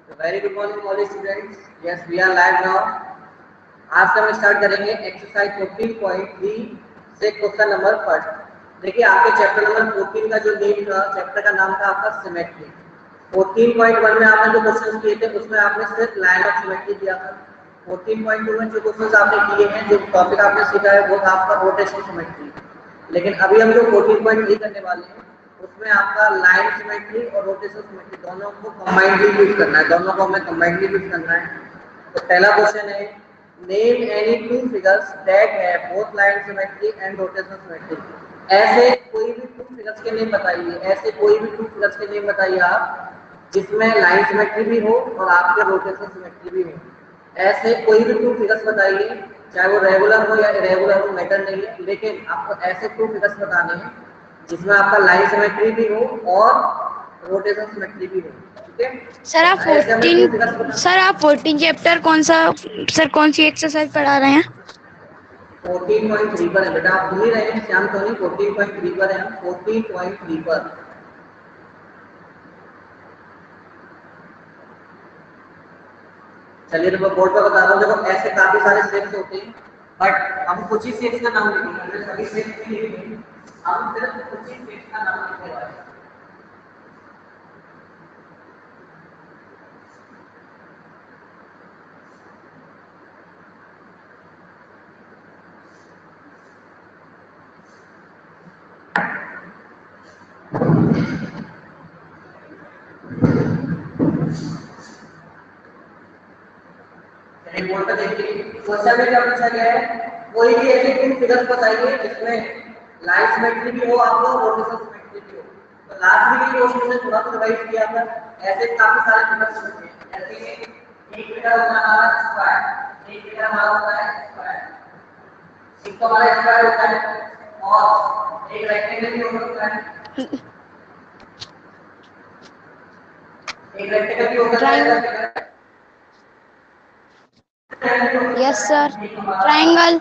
Very good morning all students. Yes we are live now. आज से हम start करेंगे एक्सरसाइज 14.3 से क्वेश्चन नंबर फर्स्ट। देखिए आपके चैप्टर नंबर 14 का जो नेम था, चैप्टर का नाम था आपका सिमेट्री। 14.1 में आपने जो क्वेश्चन किए थे उसमें आपने सिर्फ लाइन ऑफ सिमेट्री किया था। 14.2 में जो क्वेश्चन आपने किए हैं, जो टॉपिक आपने सीखा है वो था आपका रोटेशनल सिमेट्री। लेकिन अभी हम जो 14.3 करने वाले हैं उसमें आपका लाइन सिमेट्री और रोटेशनल सिमेट्री दोनों को कंबाइंडली यूज करना है। दोनों को हमें कंबाइंडली यूज करना है। तो पहला क्वेश्चन है, name any two figures that have both line symmetry and rotational symmetry. ऐसे कोई भी टू फिगर्स के नेम बताइए, ऐसे कोई भी टू फिगर्स के नेम बताइए आप जिसमें लाइन सिमेट्री भी हो और आपके रोटेशनल सिमेट्री भी हो। ऐसे कोई भी टू फिगर्स बताइए, चाहे वो रेगुलर हो या इरेगुलर हो, मैटर नहीं है, लेकिन आपको ऐसे टू फिगर्स बताने हैं जिसमें आपका लाइन सिमेट्री भी हो और रोटेशनल सिमेट्री भी हो। ठीक है सर आप 14 चैप्टर कौन सी एक्सरसाइज पढ़ा रहे हैं? 14.3 पर है बेटा। आप भूल ही रहे हैं श्याम सोनी, 14.3 पर है। 14.3 पर चलिए तो मैं बोर्ड पर बता रहा हूँ। देखो ऐसे काफी सारे शेप्स होते हैं, बट हम कुछ ही शेप्स का नाम लिखेंगे। सभी शेप्स नहीं लिखेंगे, हम सिर्फ कुछ ही शेप्स का नाम लिखने वाले हैं। बोर्ड पर देखिए क्वेश्चन में क्या पूछा गया है, कोई भी ऐसे टू फिगर्स बताइए जिसमें लाइन सिमेट्री भी हो आपको और रोटेशनल सिमेट्री भी हो। तो लास्ट में भी क्वेश्चन में थोड़ा सा रिवाइज किया था। ऐसे काफी सारे फिगर्स होते हैं, जैसे एक फिगर होता है स्क्वायर, एक फिगर हमारा होता है स्क्वायर, एक तो हमारा स्क्वायर होता है और एक रेक्टेंगल भी होता है। एक रेक्टेंगल भी होता है। Yes sir, triangle.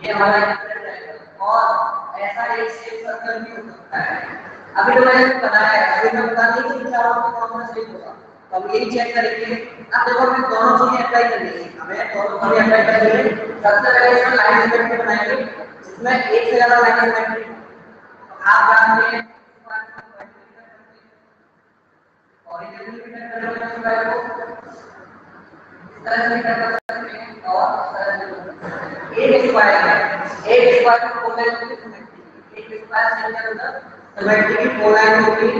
ये हमारा और ऐसा एक शेप सर्कल भी हो सकता है। अभी तो मैंने बताया है, अभी मैं बता नहीं कि चारों में कौन सा शेप होगा, तो हम यही चेक करेंगे। अब देखो हमें दोनों चीजें अप्लाई करनी है, हमें दोनों चीजें अप्लाई करनी है। सबसे पहले इसमें लाइन सिमेट्री बनाएंगे जिसमें एक से ज्यादा लाइन सिमेट्री। आप जानते हैं और ये भी कर सकते हैं और एक स्क्वायर को फोर लाइन होगी सिमेट्री, एक स्क्वायर सेंटर होगा सिमेट्री की फोर लाइन होगी।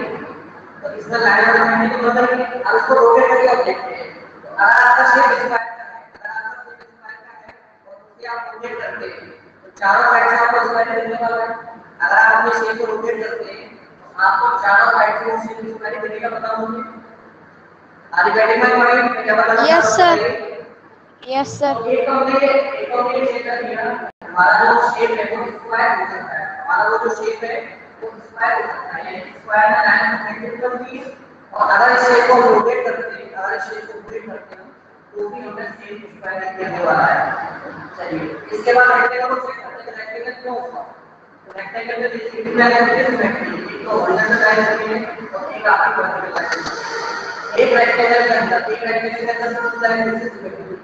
तो इसमें लाइन और सिमेट्री को बदल के अब इसको रोटेट करके आप देखते हैं। तो अगर आपका शेप स्क्वायर का है, अगर आपका शेप स्क्वायर का है और उसे आप रोटेट करते हैं तो चारों साइड से आपको स्क्वायर मिलने वाला है। अगर आप अपने शेप को रोटेट करते हैं तो आपको चारों साइड से शेप स्क्वायर मिलेगा। बताओ मुझे आगे बैठे में पॉइंट क्या बताना? Yes sir, yes sir. तो एक हमने चेक कर लिया, हमारा जो शेप है वो स्क्वायर हो सकता है। हमारा वो जो शेप है वो स्क्वायर हो सकता है, स्क्वायर में लाइन सिमेट्रिकल भी। और अगर इस शेप को रोटेट करते हैं, अगर इस शेप को रोटेट करते हैं तो भी हमें सेम स्क्वायर दिखने वाला है। चलिए इसके बाद रेक्टेंगल को चेक करते हैं। रेक्टेंगल क्यों होगा? तो रेक्टेंगल में देखिए लाइन है सिमेट्री, तो हॉरिजॉन्टल लाइन है और एक आपकी वर्टिकल लाइन है। एक रेक्टेंगल के अंदर टू लाइन है सिमेट्री।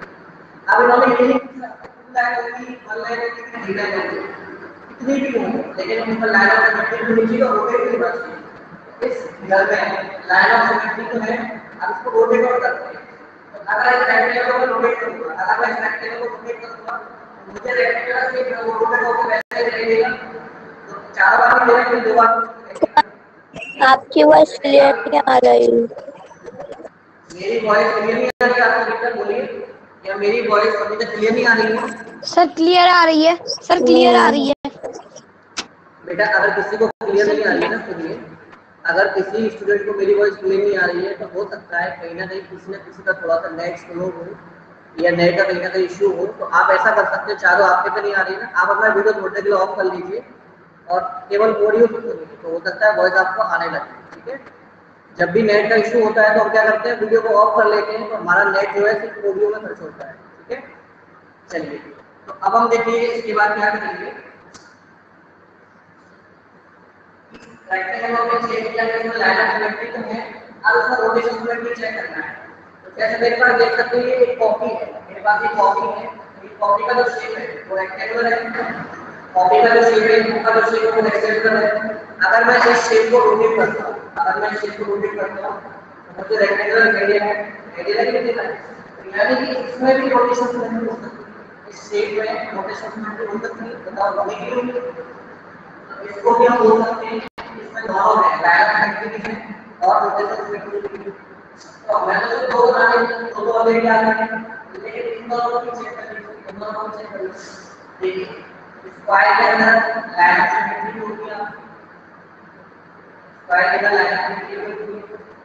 अब इन्होंने ये नहीं पूछा टू लाइन होगी, वन लाइन होगी कि थ्री लाइन होगी, कितनी भी हो, लेकिन उन पर लाइन ऑफ सिमेट्री होनी चाहिए और रोटेट भी होना चाहिए। इस फिगर में लाइन ऑफ सिमेट्री तो है, अब इसको रोटेट और करते हैं। तो अगर इस रेक्टेंगल को रोटेट करूंगा, अगर मैं इस रेक्टेंगल को रोटेट करूंगा तो मुझे रेक्टेंगल से रोटेट होकर वैसे ही रहेगा। तो चार बार भी लेने दो बार आपकी वॉइस क्लियर नहीं आ रही। मेरी वॉइस क्लियर नहीं आ रही आपको? बेटा बोलिए, या मेरी वॉइस अभी तक क्लियर नहीं आ रही है? सर क्लियर आ रही है, सर क्लियर आ रही है। बेटा अगर किसी को क्लियर नहीं आ रही है ना, सुनिए, अगर किसी स्टूडेंट को मेरी वॉइस क्लियर नहीं आ रही है तो हो सकता है कहीं ना कहीं किसी न किसी का थोड़ा सा नेट स्लो हो या नेट का कहीं ना कहीं इश्यू हो। तो आप ऐसा कर सकते हैं, चारों आपके पे नहीं आ रही है ना, आप अपना वीडियो थोड़ी देर के लिए ऑफ कर लीजिए और केवल ऑडियो को सुनिए, तो हो सकता है वॉइस आपको आने लगे। ठीक है, जब भी नेट का इश्यू होता है तो हम क्या करते हैं, वीडियो को ऑफ कर लेते हैं, तो हमारा नेट जो है सिर्फ ऑडियो में खर्च होता है। ठीक है, चलिए तो अब हम देखिए इसके बाद क्या करेंगे, रेक्टेंगल में चेक किया कि इसमें लाइन ऑफ सिमेट्री तो है, अब उसका रोटेशन सिमेट्री चेक करना है। तो जैसे मेरे पास देख सकते हैं ये एक कॉपी है, मेरे पास एक कॉपी है, ये कॉपी का जो शेप है वो रेक्टेंगुलर है, कॉपी का जो शेप है उसका जो शेप है वो रेक्टेंगुलर है। अगर मैं इस शेप को रोटेट करता हूं, अगर मैं इस शेप को रोटेट करता हूं तो जो रेक्टेंगुलर एरिया है, एरिया कितने दिखा है, यानी कि इसमें भी रोटेशन सिमेट्री हो सकती है, इस शेप में रोटेशन सिमेट्री हो सकती है। बताओ होगी कि नहीं? इसको भी हम बोल सकते हैं, इसमें दोनों है, लाइन ऑफ सिमेट्री है और रोटेशन सिमेट्री भी। तो मैंने तो दो बनाने तो दो ऑलरेडी आ गए हैं, लेकिन इन दोनों को चेक कर लीजिए, इन दोनों को चेक कर लीजिए। देखिए स्क्वायर के अंदर लाइन ऑफ सिमेट्री हो गया, स्क्वायर के अंदर लाइन ऑफ सिमेट्री हो गई।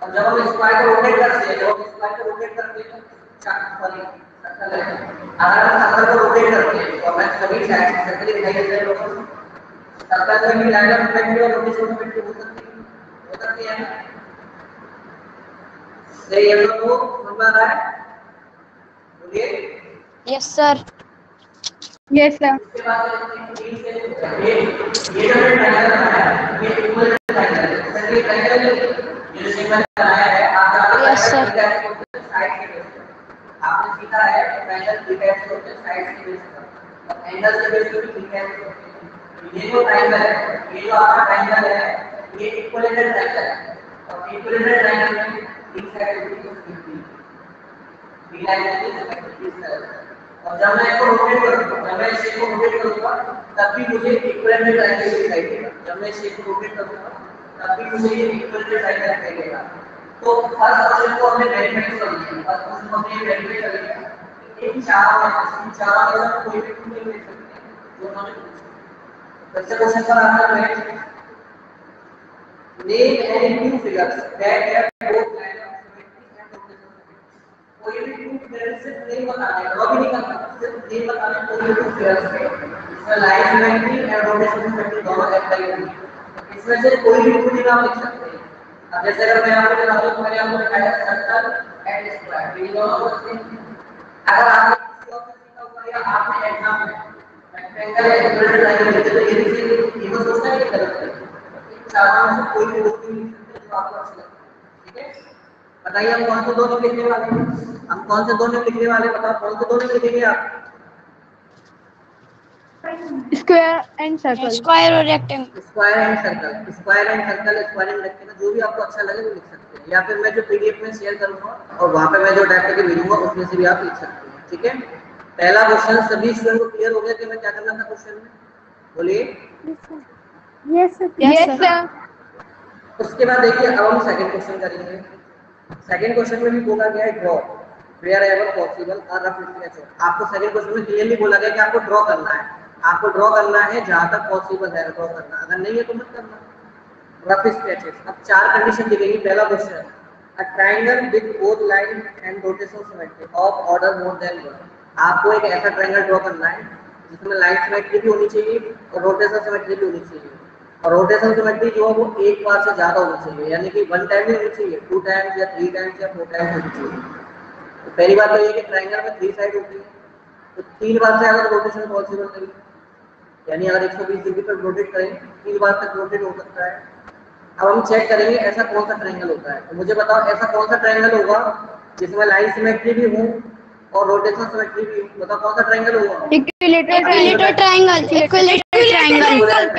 और जब हम स्क्वायर को रोटेट करते हैं, जब हम स्क्वायर को रोटेट करते हैं सॉरी सर्कल है, अगर हम सर्कल को रोटेट करते हैं तो हमें सभी साइड सर्कल दिखाई देते हैं लोगों, सर्कल में भी लाइन ऑफ सिमेट्री और रोटेशन सिमेट्री हो सकती है ना। तो ये लोग को समझ आ रहा है? बोलिए यस सर। Yes sir. इसके बाद ये जो ट्रायंगल है ये इक्वल ट्रायंगल है, सर ये ट्रायंगल ये जो सिंबल बनाया है आप यस सर। साइड के बेस पर आपने सीखा है ट्रायंगल थ्री टाइप्स होते हैं, साइड के बेस पर और एंगल के बेस पर भी थ्री टाइप्स होते हैं। ये जो ट्रायंगल है, ये जो आपका ट्रायंगल है ये इक्विलेटरल ट्रायंगल है और इक्विलेटरल ट्रायंगल में तीन साइड होती है, बी लाइन होती है। और जब मैं इसको रोटेट करूंगा, जब मैं इस शेप को रोटेट करूंगा तब भी मुझे इक्विलेटरल ट्रायंगल दिखाई देगा। जब मैं इस शेप को रोटेट करूंगा तब भी मुझे ये इक्विलेटरल ट्रायंगल दिखाई देगा। तो फर्स्ट क्वेश्चन को हमने वेरीफाई कर लिया, फर्स्ट क्वेश्चन को हमने वेरीफाई कर लिया। इन चारों में कोई भी नहीं ले सकते जो हमने पूछा। दूसरे क्वेश्चन पर आता है name any two figures that have both line of symmetry and rotation. कोई भी टू फिगर्स से नहीं बताना है, ड्रॉ भी नहीं करना, सिर्फ नेम बताना है कोई भी टू फिगर्स है इसमें line symmetry and rotation symmetry दोनों अप्लाई होंगी। इसमें से कोई भी टू नाम लिख सकते हैं। अब जैसे अगर मैं आपको बताऊं तो मैंने आपको दिखाया सर्कल एंड स्क्वायर, ये दोनों होते हैं। अगर आपने किसी और से सीखा होगा या आपने एग्जाम में रेक्टेंगल या इक्विलेटरल ट्रायंगल लिखे तो ये तो सोचना है कि गलत है। चारों में से कोई भी दो नहीं लिख सकते जो आपको अच्छा लगे, ठीक है? बताइए हम कौन से दो नेम लिखने वाले हैं? हम कौन से दो नेम लिखने वाले हैं? बताओ कौन से दो नेम लिखेंगे आप? Square and circle. स्क्वायर और rectangle. Square and circle, square and circle, square and rectangle, जो भी आपको अच्छा लगे वो लिख सकते हैं। या फिर मैं जो पीडीएफ में शेयर करूंगा और वहां पे मैं जो टाइप करके भेजूंगा उसमें से भी आप लिख सकते हैं, ठीक है? पहला क्वेश्चन सभी स्टूडेंट को क्लियर हो गया कि मैं क्या करना था क्वेश्चन में? बोलिए। Yes sir. उसके बाद देखिए अब हम सेकंड क्वेश्चन करेंगे। सेकंड क्वेश्चन में भी बोला गया है draw wherever possible a rough sketch. आपको सेकंड क्वेश्चन में क्लियरली बोला गया कि आपको ड्रॉ करना है, आपको ड्रॉ करना है जहां तक पॉसिबल है ड्रॉ करना, अगर नहीं है तो मत करना। Rough sketches. अब चार कंडीशन दी गई। पहला question a triangle with both line and rotation symmetry of order more than one. आपको एक ऐसा ट्रायंगल ड्रॉ करना है जिसमें लाइन सिमेट्री भी होनी चाहिए और रोटेशन सिमेट्री भी होनी चाहिए। और रोटेशन सिमेट्री जो है वो एक बार से ज्यादा होनी चाहिए, यानी कि वन टाइम नहीं होनी चाहिए, टू टाइम्स या थ्री टाइम्स या फोर टाइम्स होनी चाहिए। तो पहली बात तो ये कि ट्रायंगल में थ्री साइड होती है, तो तीन बार से अगर रोटेशन पॉसिबल नहीं, यानी अगर 120 डिग्री पर रोटेट करें तीन बार तक रोटेट हो सकता है। अब हम चेक करेंगे ऐसा कौन सा ट्रायंगल होता है। तो मुझे बताओ ऐसा कौन सा ट्रायंगल होगा जिसमें लाइन सिमेट्री भी हो और रोटेशन सिमेट्री भी हो? बताओ कौन सा ट्रायंगल होगा? Equilateral triangle. Equilateral triangle.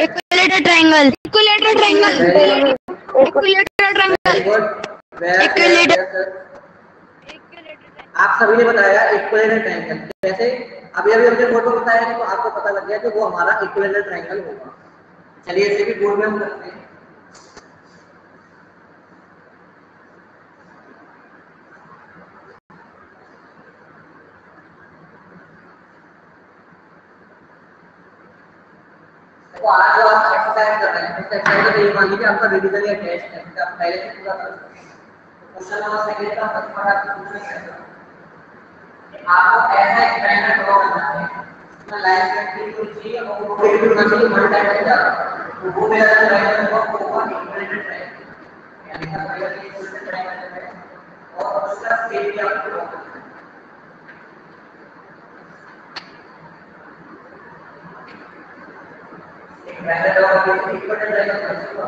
Equilateral triangle. Equilateral triangle. Equilateral triangle. Equilateral. आप सभी ने बताया इक्विलेटरल ट्रायंगल। जैसे अभी अभी हमने फोटो बताया तो आपको पता लग गया कि वो हमारा इक्विलेटरल ट्रायंगल होगा। चलिए इसे भी बोर्ड में हम करते हैं। तो आज जो आप एक्सरसाइज कर रहे हैं उस एक्सरसाइज में ये मान लीजिए आपका रिवीजन या टेस्ट है, आप पहले से पूरा कर सकते हैं। क्वेश्चन नंबर सेकंड का फर्स्ट पार्ट आपको पूछना है कि आपको ऐसा एक ट्रायंगल ड्रॉ करना है जिसमें लाइन सिमेट्री होनी चाहिए और रोटेट भी होना चाहिए वन टाइम से ज्यादा। तो वो मेरा ट्रायंगल होगा इक्विलेटरल ट्रायंगल, यानी कि पहले इक्विलेटरल ट्रायंगल है और उसका स्केल भी आपको ड्रॉ करना है। ट्रायंगल ड्रॉ करके इक्वेटर ट्रायंगल बनेगा।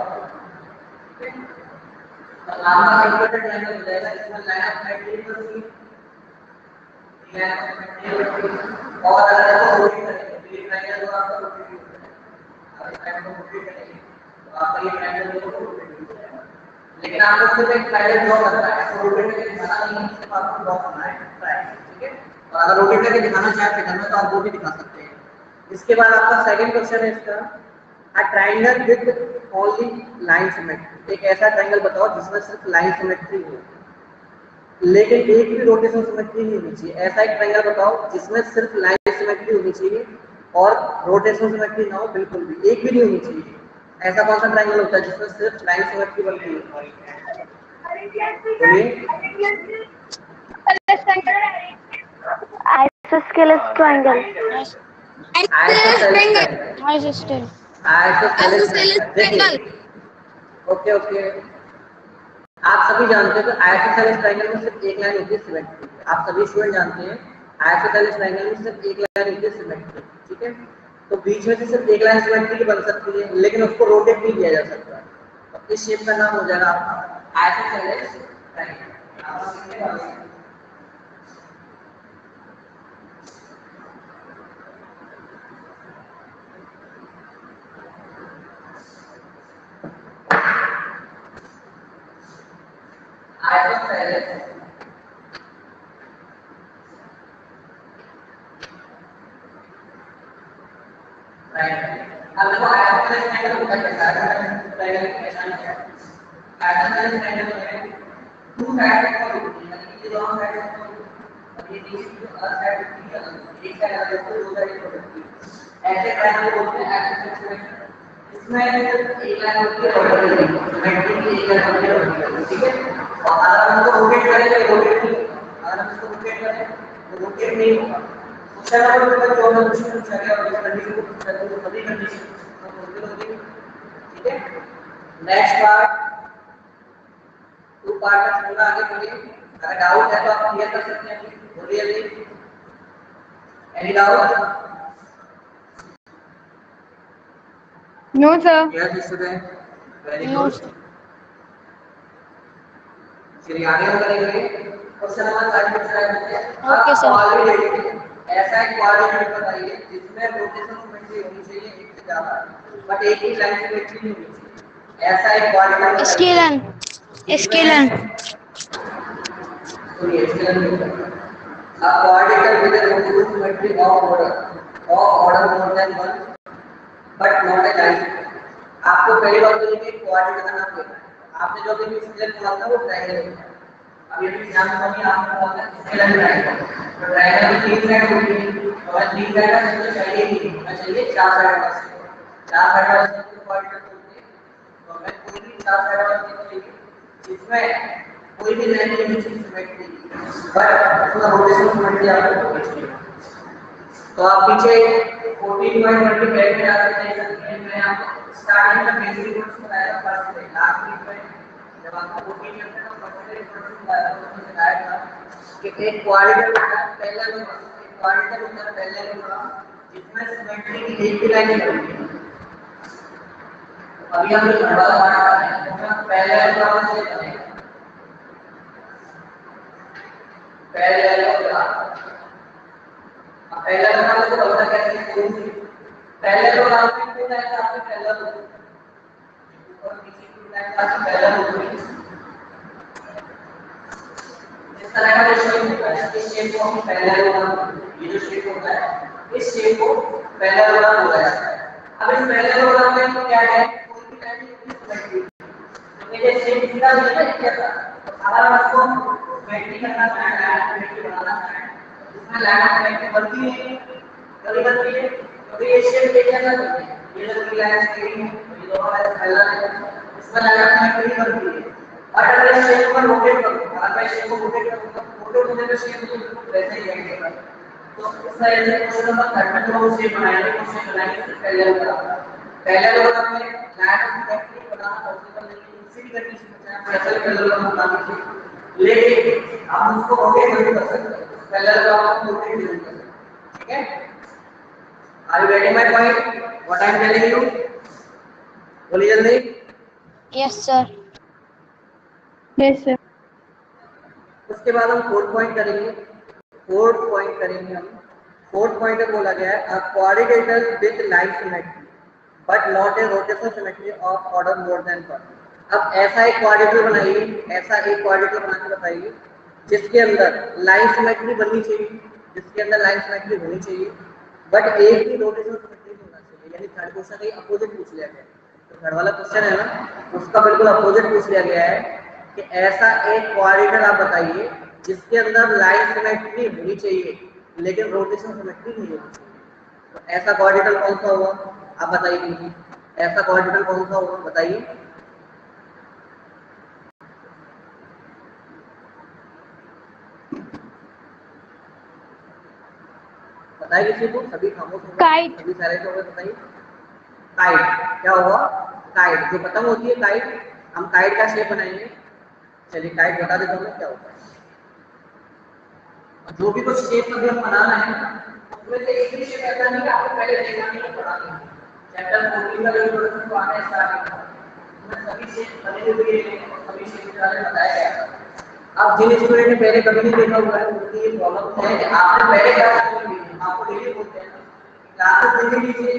लांबा इक्वेटर ट्रायंगल हो जाएगा, इसमें लाइन ऑफ साइड बनेगी, लाइन ऑफ साइड और अगर आपको रोटेट करेंगे तो ये ट्रायंगल को आपका रोटेट होता है। अब इस ट्रायंगल को रोटेट करेंगे तो आपका ये ट्रायंगल को रोटेट हो जाएगा। लेकिन आपको सिर्फ एक ट्रायंगल ड्रॉ करना है, तो रोटेट करके दिखाना नहीं है, सिर्फ आपको ड्रॉ करना है ट्रायंगल, ठीक है। और अगर रोटेट करके दिखाना चाहे फिगर में तो आप वो भी दिखा सकते हैं। इसके बाद आपका सेकंड क्वेश्चन है इसका, a triangle with only line symmetry. एक ऐसा ट्रायंगल बताओ जिसमें सिर्फ लाइन सिमेट्री हो लेकिन एक भी रोटेशन सिमेट्री नहीं होनी चाहिए। ऐसा एक ट्रायंगल बताओ जिसमें सिर्फ लाइन सिमेट्री होनी चाहिए और रोटेशन सिमेट्री ना हो, बिल्कुल भी एक भी नहीं होनी चाहिए। ऐसा कौन सा ट्रायंगल होता है जिसमें सिर्फ लाइन सिमेट्री बनती है? Isosceles triangle. ओके ओके, आप सभी जानते हैं तो आइसोसेलेस ट्रायंगल में सिर्फ एक लाइन होती है सिमेट्री। आप सभी स्टूडेंट जानते हैं आइसोसेलेस ट्रायंगल में सिर्फ एक लाइन होती है सिमेट्री, ठीक है। तो बीच में से सिर्फ एक लाइन सिमेट्री की बन सकती है लेकिन उसको रोटेट नहीं किया जा सकता। तो इस शेप का नाम हो जाएगा आपका आइसोसेलेस ट्रायंगल। आइसोसेलेस अब देखो आइसोसेलेस ट्रायंगल होता है कैसा है, ट्रायंगल कैसा है। आइसोसेलेस ट्रायंगल में टू साइड का होती है, यानी कि दोनों साइड का और ये तीसरी साइड होती है, एक साइड अलग होती है, दो साइड होती है। ऐसे ट्रायंगल बोलते हैं आइसोसेलेस ट्रायंगल। इसमें एक लाइन होती है वर्टिकल, सिमेट्री की एक लाइन होती है, ठीक है। और अगर हम इसको रोटेट करें तो रोटेट नहीं होगा, अगर हम इसको रोटेट करें तो रोटेट नहीं होगा। उस तरह का जो हम कुछ पूछा गया और इस कंडीशन को पूछा गया तो सभी कंडीशन हम फुलफिल होगी, ठीक है। नेक्स्ट पार्ट टू पार्ट में थोड़ा आगे बढ़िए। अगर डाउट है तो आप क्लियर कर सकते हैं, बोलिए अभी। Any doubt? No, sir. Yes student, very good. चलिए आगे करेंगे। Question number 35 okay sir. ऐसा एक क्वाड्रेटिक बताइए जिसमें रोटेशन सिमेट्री होनी चाहिए एक से ज्यादा, बट एक ही लाइन सिमेट्री नहीं होनी चाहिए। ऐसा एक क्वाड्रेटिक स्केलन स्केलन सुनिए scalene a quadrilateral with a rotation symmetry of order more than one but not a line। आपको पहली बात तो ये क्वाड्रिलेटरल का नाम लेना है। आपने जो भी स्केलन पढ़ा था वो ट्रायंगल है। अब ये भी ध्यान रखिए, आपको पता है स्केलन ट्रायंगल, तो ट्रायंगल की तीन साइड होती है और तीन साइड का सबसे चाहिए ही होना चाहिए चार साइड वाला से। चार साइड वाला से क्वाड्रिलेटरल बोलते हैं। तो हमें कोई भी चार साइड वाला से चाहिए जिसमें कोई भी लाइन नहीं सिमेट्री बट उसका रोटेशन सिमेट्री आपको होनी चाहिए। तो आप पीछे 14.20 ब्रैकेट में आ सकते हैं। मैं आपको स्टार्टिंग में बेसिक रूल्स बताया था फर्स्ट से लास्ट वीक में जब आपको 14 चैप्टर का फर्स्ट रूल्स बताया था उसमें बताया था कि एक क्वाड्रिलेटरल होता है पहला नंबर, एक क्वाड्रिलेटरल होता है पहला नंबर जिसमें सिमेट्री की एक ही लाइन होती है। अभी हम जो बड़ा पार्ट कर रहे हैं उसमें पहला नंबर से करेंगे पहला नंबर को बोलता कैसे पहले तो आपके टू लाइन आपके पहला ऊपर नीचे टू लाइन आपके पहला इस तरह का शेप होता है। इस शेप को हम पहला नंबर, ये जो शेप होता है इस शेप को पहला नंबर बोला जाता है। अब इस पहले नंबर में क्या है, कोई भी लाइन सिमेट्री तो ये शेप सीधा नहीं है क्या था। अगर आपको सिमेट्री करना चाहे सिमेट्री बनाना चाहे इसमें लाइन ऑफ सिमेट्री बनती है कभी बनती है तो ये शेप देखिए ना, ये जो लाइन स्ट्रेट है ये दोनों लाइन पहला है इसमें लाइन ऑफ सिमेट्री बनती है। और अगर इस शेप को रोटेट करूं, अगर मैं शेप को रोटेट करूंगा रोटेट होने का शेप बिल्कुल वैसे ही रहेगा। तो इस तरह से क्वेश्चन नंबर 30 में शेप बनाएंगे तो शेप बनाएंगे पहले नंबर में line of symmetry banana possible नहीं है किसी भी कंडीशन में, चाहे ऐसा भी कलर हम बना लीजिए लेकिन आप उसको रोटेट नहीं कर सकते। पहले तो आप रोटेट नहीं कर सकते, ठीक है। Are you getting my point what I am telling you? बोलिए जल्दी। Yes sir. Yes, sir. उसके बाद हम फोर्थ पॉइंट करेंगे। हम फोर्थ पॉइंट में बोला गया है अ quadrilateral with line symmetry but not a rotational symmetry of order more than 1। अब ऐसा एक क्वाड्रिलेटरल बनाइए, ऐसा एक क्वाड्रिलेटरल बना के बताइए जिसके अंदर लाइन सिमेट्री बननी चाहिए, जिसके अंदर लाइन सिमेट्री होनी चाहिए, बट एक भी रोटेशनल सिमेट्री नहीं होना चाहिए। यानी थर्ड क्वेश्चन का अपोजिट पूछ लिया गया है। तो थर्ड वाला क्वेश्चन है ना, उसका बिल्कुल अपोजिट पूछ लिया गया है कि ऐसा एक क्वाड्रिलेटरल आप बताइए जिसके अंदर लाइन सिमेट्री होनी चाहिए लेकिन रोटेशनल सिमेट्री नहीं होनी चाहिए। तो ऐसा क्वाड्रिलेटरल कौन सा होगा, आप बताइए प्लीज। ऐसा क्वाड्रिलेटरल कौन सा होगा बताइए। बताइए किसी को, सभी खामोश हो गए, Kite. सभी साइलेंट हो गए, बताइए। काइट क्या होगा? काइट जो पतंग होती है, काइट। हम काइट का शेप बनाएंगे। चलिए काइट बता देता हूँ क्या होता है। जो भी कुछ शेप अभी हम बनाना है उसमें से एक भी शेप ऐसा नहीं कि आपको पहले देखना नहीं पड़ा। चैप्टर 14 का जो प्रोडक्ट को आने स्टार्ट उसमें सभी शेप बने हुए हैं, सभी शेप के बारे में बताया गया है। अब जिन स्टूडेंट ने पहले कभी नहीं देखा हुआ है उनकी ये प्रॉब्लम है कि आपने पहले क्लास में ली, आपको डेली बोलते हैं क्लासेस देख लीजिए।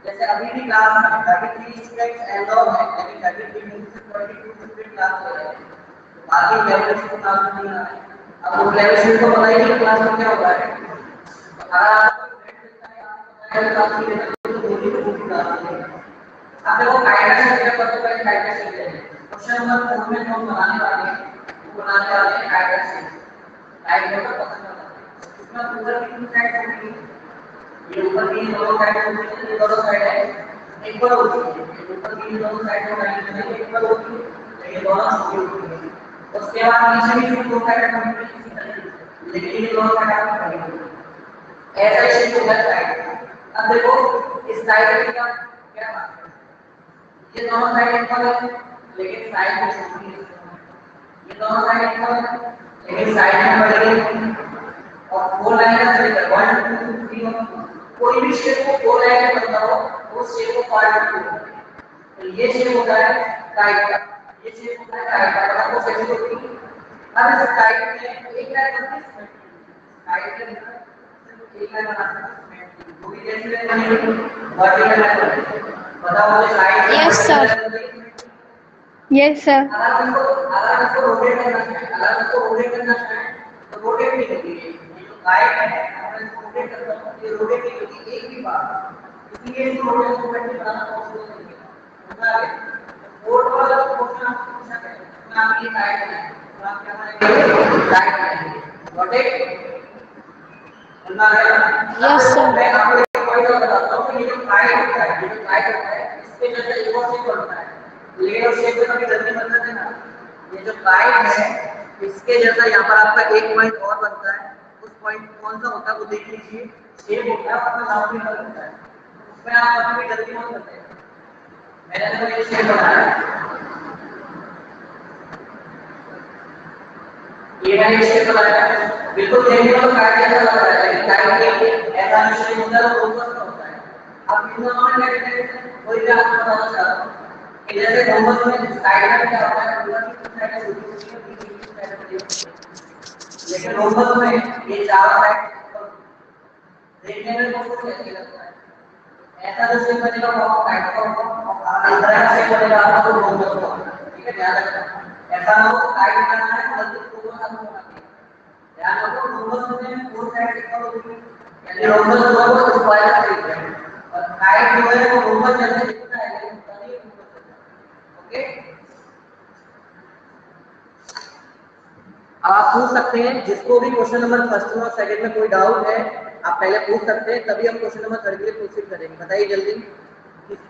जैसे अभी भी क्लास में 33 स्टूडेंट्स एंड ऑफ है, यानी 33 में से 22 स्टूडेंट क्लास ले रहे हैं। बाकी लेवल्स को क्लास में नहीं आ रहे हैं। अब उन लेवल्स को बताइए कि क्लास में क्या होगा है। अगर आपको फ्रेंड मिलता है आपको क्लास में तो बोलिए तो पूरी क्लास में आप देखो गाइडेंस सेटअप करते हैं। गाइडेंस लेते हैं क्वेश्चन नंबर 4 में हम बनाने वाले हैं, वो बनाने वाले हैं गाइडेंस। गाइडेंस का पसंद आता है इसमें पूरा कितनी साइड होगी, ये ऊपर की दोनों साइड होगी, ये दोनों साइड है इक्वल होती है। ये ऊपर की दोनों साइड होगी तो इक्वल होती है, ये दोनों होगी। उसके बाद नीचे भी दो साइड होंगी इसी तरह से, लेकिन ये दोनों साइड आपको पड़ेगी ऐसा शेप होगा साइड। अब देखो इस साइड का क्या बात है, ये दोनों साइड इक्वल है लेकिन साइड में छोटी है, ये दोनों साइड इक्वल है लेकिन साइड में बड़ी है। और फोर लाइन का चलेगा 1 2 3 कोई भी शेप को फोर लाइन में बनता हो उस शेप को पार्ट में तो ये शेप होता है काइट का, ये शेप होता है काइट का। आपको कैसे होती है? अब इस काइट में एक लाइन बनती है, काइट के अंदर सिर्फ एक लाइन बनाते हैं, वो भी कैसे लाइन बनेगी? वर्टिकल लाइन बनेगी। बताओ मुझे kite Yes, sir. Yes, sir. अगर इसको रोटेट करना है तो रोटेट नहीं होगी। ये जो काइट है अगर इसको रोटेट करना है तो ये रोटेट नहीं होगी एक भी बार, इसलिए इसको रोटेट मोमेंट बनाना पॉसिबल नहीं है। समझ आ गया? फोर्थ वाला क्वेश्चन आपको पूछा गया है आप ये काइट है तो आप क्या करेंगे? काइट करेंगे रोटेट। समझ आ गया? Yes, sir. मैं आपको एक पॉइंट और बताता हूं कि ये जो काइट होता है, ये जो काइट होता है इसके जैसे एक और शेप बनता है, लेयर शेप में कभी जल्दी बनता है ना। ये जो काइट है इसके जैसा यहाँ पर आपका एक पॉइंट और बनता है, उस पॉइंट कौन सा होता है वो देख लीजिए। शेप होता है अपना नाम भी होता है, उसमें आप कभी भी जल्दी नहीं करते। मैंने तो ये शेप बनाया, ये मैंने शेप बनाया बिल्कुल देखने में काइट जैसा लग रहा है लेकिन काइट के ऐसा नहीं शेप होता है, वो रोबस का होता है। आप इन दोनों में क्या कहते हैं वही मैं आपको बताना चाहता हूँ। जैसे रोबस में साइड में क्या होता है, पूरा की साइड छोटी होती है, बीच की साइड बड़ी होती है, लेकिन रोबस में ये चारों साइड देखने में बहुत अच्छी लगता है। ऐसा जो शेप बनेगा वो काइट का होगा और इस तरह से बनेगा तो रोबस का होगा। ठीक है, ध्यान रखना ऐसा ना हो काइट करना है बल्कि दोनों साथ होना चाहिए। ध्यान रखो रोबस में फोर साइड इक्वल होगी, यानी रोबस जो है वो स्क्वायर शेप है और काइट जो है वो रोबस जैसे दिखता है लेकिन होता नहीं है। ओके, आप पूछ सकते हैं जिसको भी क्वेश्चन नंबर फर्स्ट में और सेकंड में कोई डाउट है आप पहले पूछ सकते हैं, तभी हम क्वेश्चन नंबर थर्ड के लिए प्रोसीड करेंगे। बताइए जल्दी,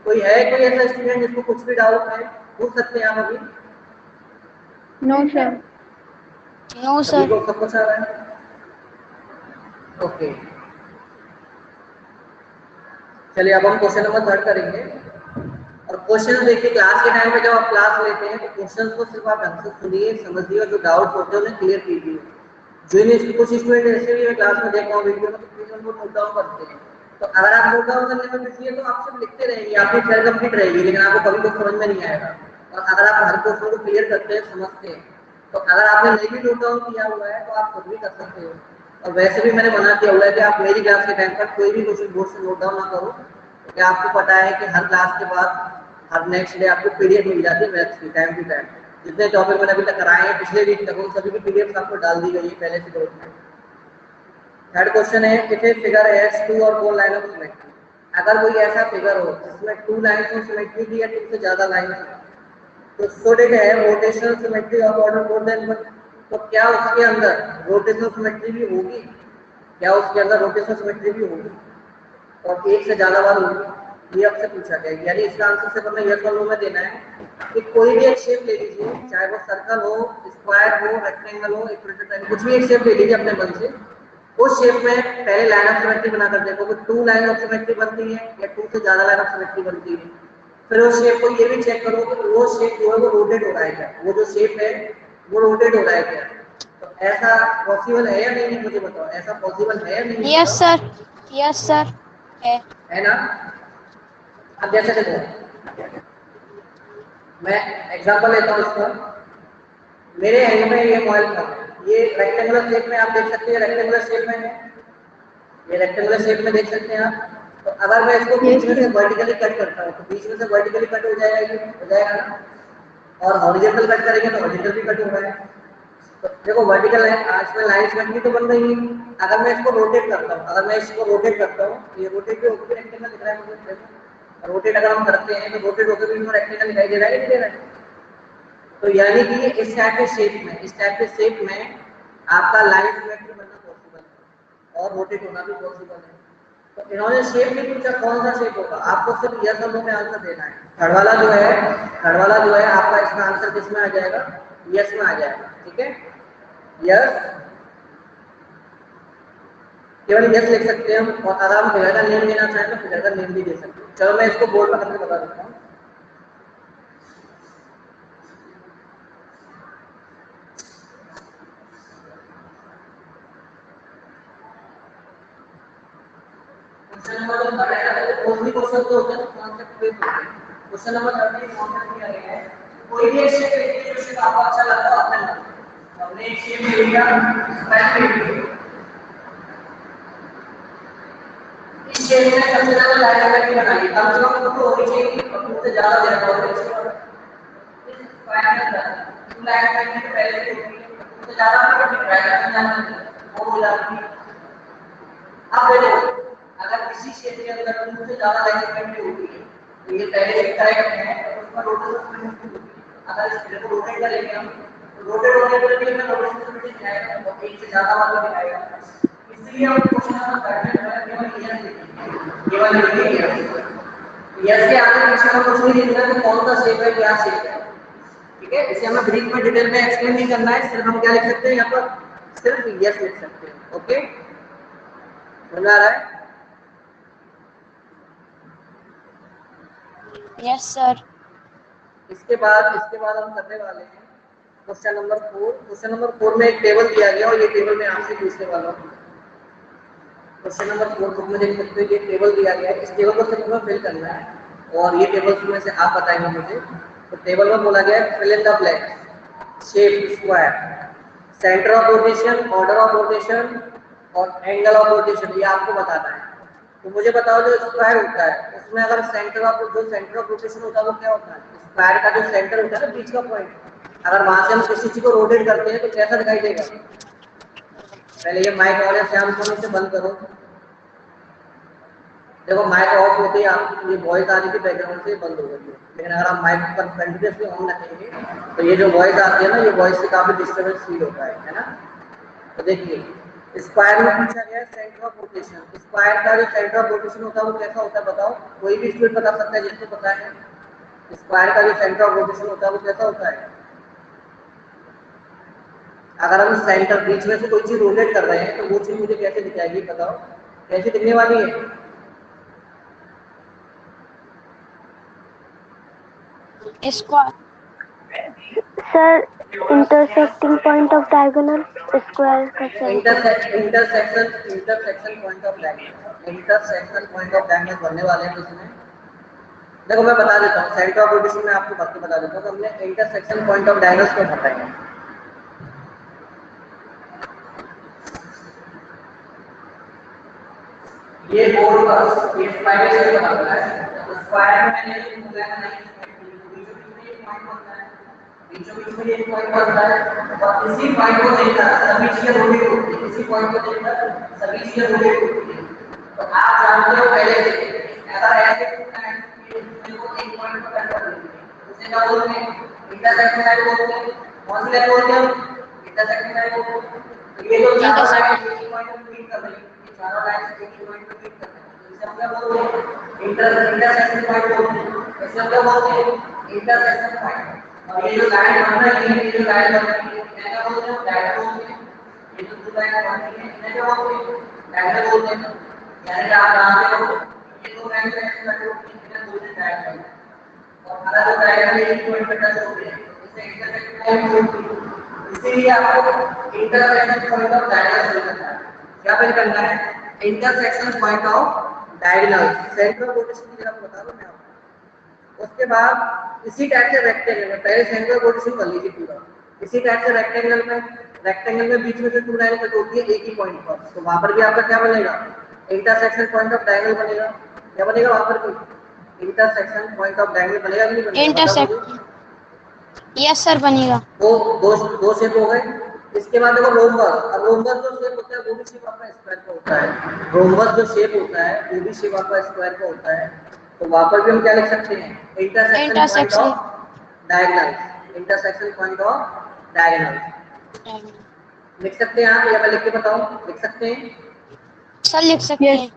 कोई है कोई ऐसा स्टूडेंट जिसको कुछ भी डाउट है पूछ सकते हैं आप अभी। No, sir. No, सभी sir. को सब कुछ आ रहा है? ओके, चलिए अब हम क्वेश्चन नंबर थर्ड करेंगे। और क्वेश्चन देखिए क्लास के टाइम पे जब आप क्लास लेते हैं तो क्वेश्चन को सिर्फ आप ढंग से सुनिए, समझिए और जो डाउट होते हैं उन्हें क्लियर कीजिए। जो नहीं कुछ स्टूडेंट ऐसे भी मैं क्लास में देखा हूँ वीडियो में तो प्लीज उनको नोट डाउन करते हैं, तो अगर आप नोट डाउन करने में बिजी है तो आप सिर्फ लिखते रहेंगे, आपकी थ्रेड कंप्लीट रहेगी, लेकिन आपको कभी कुछ समझ में नहीं आएगा। और अगर आप हर क्वेश्चन को क्लियर करते हैं, समझते हैं, तो अगर आपने नहीं भी नोट डाउन किया हुआ है तो आप खुद भी कर सकते हो। और वैसे भी मैंने मना किया हुआ है कि आप मेरी क्लास के टाइम पर कोई भी क्वेश्चन बोर्ड से नोट डाउन ना करो, क्योंकि आपको पता है कि हर क्लास के बाद हर नेक्स्ट डे आपको पीडीएफ मिल जाती है मैथ्स की टाइम टू टाइम। जितने टॉपिक मैंने अभी तक कराए हैं पिछले वीक तक, उन सभी की पीडीएफ आपको डाल दी गई है पहले से ग्रुप में। थर्ड क्वेश्चन है, इफ ए फिगर हैज 2 और 4 लाइन ऑफ सिमेट्री। अगर कोई ऐसा फिगर हो जिसमें 2 लाइंस ऑफ सिमेट्री की या 2 से ज्यादा लाइंस हो, तो स्टूडेंट है rotational symmetry of order more than 1। तो क्या उसके अंदर रोटेशनल सिमेट्री भी होगी? क्या उसके अंदर रोटेशनल सिमेट्री भी होगी और एक से ज्यादा बार होगी? ये आपसे पूछा गया। यानी इसका आंसर सिर्फ हमें यस और नो में देना है कि कोई भी एक शेप ले लीजिए, चाहे वो सर्कल हो, स्क्वायर हो, रेक्टेंगल हो, इक्वेटर, कुछ भी एक शेप ले लीजिए अपने मन से। उस शेप में पहले लाइन ऑफ सिमेट्री बना कर देखो कि 2 लाइन ऑफ सिमेट्री बनती है या 2 से ज्यादा लाइन ऑफ सिमेट्री बनती है। फिर उस शेप को ये भी चेक करो कि वो शेप जो है वो रोटेट हो रहा है क्या, वो जो शेप है वो रोटेट हो रहा है क्या। तो ऐसा पॉसिबल है या नहीं, मुझे बताओ, ऐसा पॉसिबल है या नहीं? यस सर है ना? अब जैसे देखो, मैं एग्जांपल लेता हूँ इसका। मेरे हैंड में ये मोबाइल फोन है, ये रेक्टेंगुलर शेप में आप देख सकते हैं, रेक्टेंगुलर शेप में है, ये रेक्टेंगुलर शेप में देख सकते हैं आप। तो अगर मैं इसको बीच में से वर्टिकली कट करता हूँ तो बीच में से वर्टिकली कट हो जाएगा, ये हो जाएगा ना। और हॉरिजॉन्टल कट करेंगे तो हॉरिजॉन्टल भी कट हो रहा है। तो देखो वर्टिकल है, आज में लाइंस बननी तो बन रही है। अगर मैं इसको रोटेट करता हूँ, अगर मैं इसको रोटेट करता हूँ, ये रोटेट भी होकर रेक्टेंगल दिख रहा है मुझे। रोटेट अगर हम करते हैं तो रोटेट होकर भी रेक्टेंगल दिखाई दे रहा है, नहीं दे रहा है? तो यानी कि इस टाइप के शेप में आपका लाइन सिमेट्री बनना पॉसिबल है और रोटेट होना भी पॉसिबल है। तो इन्होंने शेप नहीं पूछा कौन सा शेप होगा, आपको सिर्फ यस और नो में आंसर देना है। थर्ड वाला जो है आपका इसका आंसर किस में आ जाएगा? यस में आ जाएगा। ठीक है, यस, केवल यस लिख सकते हैं हम। और अगर हम फिगर का नेम देना चाहें तो फिगर का नेम भी दे सकते हैं। चलो मैं इसको बोर्ड पर करके बता देता हूँ। क्वेश्चन नंबर 13 कॉन्सेप्ट किया गया है। कोई भी एक शेप देखिए जो शेप आपको अच्छा लगता है, आपने हमने एक शेप ले लिया, इस शेप में सबसे ज्यादा लाइन बनाई, कम से कम तो होनी चाहिए, उससे ज्यादा देना होगा। इस स्क्वायर में 2 लाइन करने के पहले से उससे ज्यादा भी ट्राई करना वो हो जाती है। अब देखो, अगर किसी क्षेत्र के अंदर 2 से ज्यादा लाइन सेगमेंट होती है तो ये पहले से करेक्ट है, तो उसका रोटेशन सेगमेंट होती है। अगर इस को रोटेट करेंगे हम तो रोटेट होने पर भी हमें रोटेशन सेगमेंट दिखाएगा और एक से ज्यादा वाला दिखाएगा। इसलिए हम क्वेश्चन नंबर 13 में केवल यस लिखेंगे, केवल लिखेंगे यस के आगे पीछे हम कुछ नहीं लिखना है, तो कौन सा शेप है, क्या शेप है। ठीक है, इसे हमें ब्रीफ में डिटेल में एक्सप्लेन नहीं करना है, सिर्फ हम क्या लिख सकते हैं यहाँ पर, सिर्फ यस लिख सकते हैं। ओके, समझ आ रहा है? Yes sir. इसके बाद हम करने वाले हैं क्वेश्चन नंबर 4। क्वेश्चन नंबर 4 में एक टेबल दिया गया और ये टेबल मैं आपसे पूछने वाला हूँ। क्वेश्चन नंबर 4 बुक में देख सकते हो, ये टेबल दिया गया है, इस टेबल को सिर्फ हमें फिल करना है और ये टेबल में से आप बताएंगे मुझे। तो टेबल में बोला गया है fill in the blanks, shape square, centre of rotation, order of rotation और एंगल ऑफ रोटेशन, ये आपको बताना है। तो मुझे बताओ जो स्क्वायर होता है उसमें अगर सेंटर ऑफ रोटेशन होता है वो क्या होता है? स्क्वायर का जो सेंटर होता है ना, बीच का पॉइंट, अगर वहां से हम किसी चीज को रोटेट करते हैं तो कैसा दिखाई देगा? पहले ये माइक और श्याम सोनी से बंद करो। देखो माइक ऑफ होते ही आप ये वॉइस आ रही थी बैकग्राउंड से बंद हो गई है, लेकिन अगर आप माइक पर कंटिन्यूअसली ऑन रखेंगे तो ये जो वॉइस आती है ना, ये वॉइस से काफी डिस्टर्बेंस फील होता है ना। तो देखिए स्क्वायर में पूछा गया सेंटर ऑफ रोटेशन, स्क्वायर का जो सेंटर ऑफ रोटेशन होता है वो कैसा होता है बताओ? कोई भी स्टूडेंट बता सकता है जिसको पता है स्क्वायर का जो सेंटर ऑफ रोटेशन होता है वो कैसा होता है? अगर हम सेंटर बीच में से कोई चीज रोटेट कर रहे हैं तो वो चीज मुझे कैसे दिखाएगी बताओ, कैसे दिखने वाली है? Square sir intersecting point of diagonal square का intersection point of diagonal, intersection point of diagonal बनने वाले हैं इसमें। देखो मैं बता देता हूँ, सेंटर ऑफ रोटेशन में आपको बात बता देता हूँ। तो हमने इंटरसेक्शन पॉइंट ऑफ डायगोनल को बताएंगे। ये बोर्ड का ये स्क्वायर से बनाता है। तो स्क्वायर में मैंने जो बताया ना, बीचों बीच में एक पॉइंट बनता है और इसी पॉइंट को देखकर सभी चीजें रोटेट होती है। इसी पॉइंट को देखकर सभी चीजें रोटेट होती है। तो आप जानते हो पहले से ऐसा है कि एक पॉइंट को कंट्रोल करते हैं, उसे क्या बोलते हैं? इंटरसेक्शन लाइन बोलते हैं। कौन सी लाइन बोलते हैं? इंटरसेक्शन लाइन बोलते हैं। तो ये जो चारों लाइन एक ही पॉइंट को मीट कर रही है, ये चारों लाइन एक ही पॉइंट को मीट कर रही है, इसे हम क्या बोलते हैं? इंटरसेक्शन पॉइंट बोलते हैं। इसे हम क्या बोलते हैं? Intersection point. और ये जो लाइन बन रही है, ये जो लाइन बन रही है, इन्हें क्या बोलते हैं? डायगोनल बोलते हैं। ये जो दो लाइन बन रही है, इन्हें क्या बोलते हैं? डायगोनल बोलते हैं। यानी कि आप जानते हो ये दो लाइन कट होती है, इन्हें बोलते हैं डायगोनल। और हमारा जो डायगोनल एक पॉइंट पे टच होते हैं, इसे इंटरसेक्शन पॉइंट बोलते हैं। इसीलिए आपको intersection point of diagonal fill करना है। क्या फिल करना है? Intersection point of diagonal. Centre of rotation की जगह बता दो मैं आपको। उसके बाद इसी टाइप से रेक्टेंगल में पहले सेंटर ऑफ रोटेशन कर लीजिए पूरा। इसी टाइप से रेक्टेंगल में बीच में से टू लाइन कट होती है एक ही पॉइंट पर, तो वहां पर भी आपका क्या बनेगा? इंटरसेक्शन पॉइंट ऑफ डायगोनल बनेगा। क्या बनेगा वहां पर भी? इंटरसेक्शन पॉइंट ऑफ डायगोनल बनेगा कि नहीं बनेगा? इंटरसेक्ट, यस सर बनेगा। तो दो शेप हो गए। इसके बाद देखो रोम्बस। अब रोम्बस जो शेप होता है वो भी शेप आपका स्क्वायर का होता है। रोम्बस जो शेप होता है वो भी शेप आपका स्क्वायर का होता है। तो वहां पर भी हम क्या लिख सकते हैं? Intersection point of diagonal. Intersection point of diagonal लिख सकते हैं आप, या मैं लिख के बताऊं? लिख सकते हैं सर, लिख सकते हैं।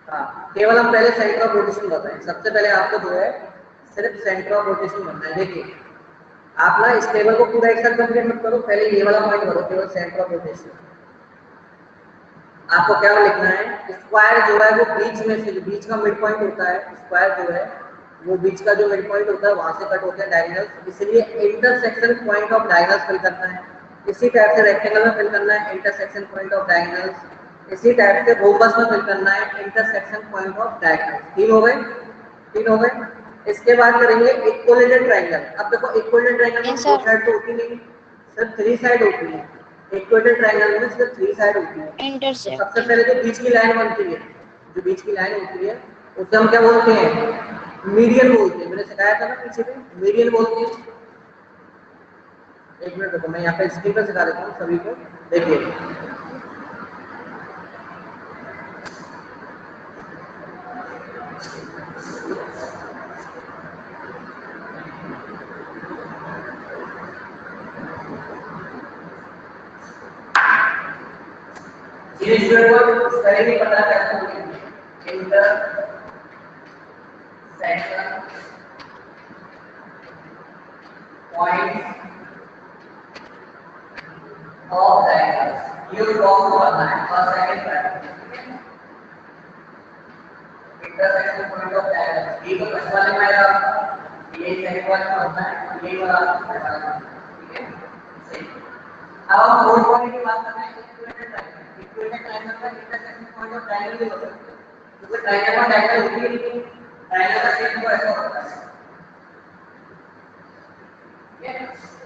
हाँ, केवल हम पहले सेंटर ऑफ रोटेशन बताएं। सबसे पहले आपको जो है सिर्फ सेंटर ऑफ रोटेशन बनना है। देखिए आप ना इस टेबल को पूरा एक साथ कंप्लीट मत करो, पहले ये वाला पॉइंट भरो, केवल सेंटर ऑफ रोटेशन। आपको क्या लिखना है? स्क्वायर जो है वो बीच में से, बीच का मिड पॉइंट होता है, स्क्वायर जो है वो बीच का जो मिड पॉइंट होता है वहां से कट होते हैं डायगोनल, इसलिए intersection point of diagonal fill करना है। इसी टाइप से रेक्टेंगल में फिल करना है इंटरसेक्शन पॉइंट ऑफ डायगोनल। इसी टाइप से रोम्बस में फिल करना है इंटरसेक्शन पॉइंट ऑफ डायगोनल। तीन हो गए, तीन हो गए। इसके बाद करेंगे इक्विलेटरल ट्रायंगल। अब देखो इक्विलेटरल ट्रायंगल में दो साइड तो होती नहीं, सिर्फ थ्री साइड होती है। इक्विलेटरल ट्रायंगल में सिर्फ थ्री साइड होती है। सबसे पहले जो बीच की लाइन बनती है, जो बीच की लाइन होती है उसे हम क्या बोलते हैं? मीडियन बोलते हैं। मैंने सिखाया था ना पीछे में, मीडियन बोलते हैं। एक मिनट रुको, मैं यहाँ पे स्क्रीन पर सिखा देता हूँ सभी को। देखिए ये स्टूडेंट को पहले भी पता कैसे होगी इंटरसेक्शन पॉइंट ऑफ डायगोनल। ये फॉर्म करना है और second paragraph intersection point of diagonal. ये तो फर्स्ट वाले में आएगा, ये सेकंड वाले में होता है, ये वाला ठीक है सही। अब हम फोर्थ पॉइंट की बात करते हैं। इक्विलेटरल ट्रायंगल में इंटरसेक्शन पॉइंट ऑफ डायगोनल भी होता है, क्योंकि ट्रायंगल में डायगोनल होती है, ट्रायंगल का शेप तो ऐसा होता है।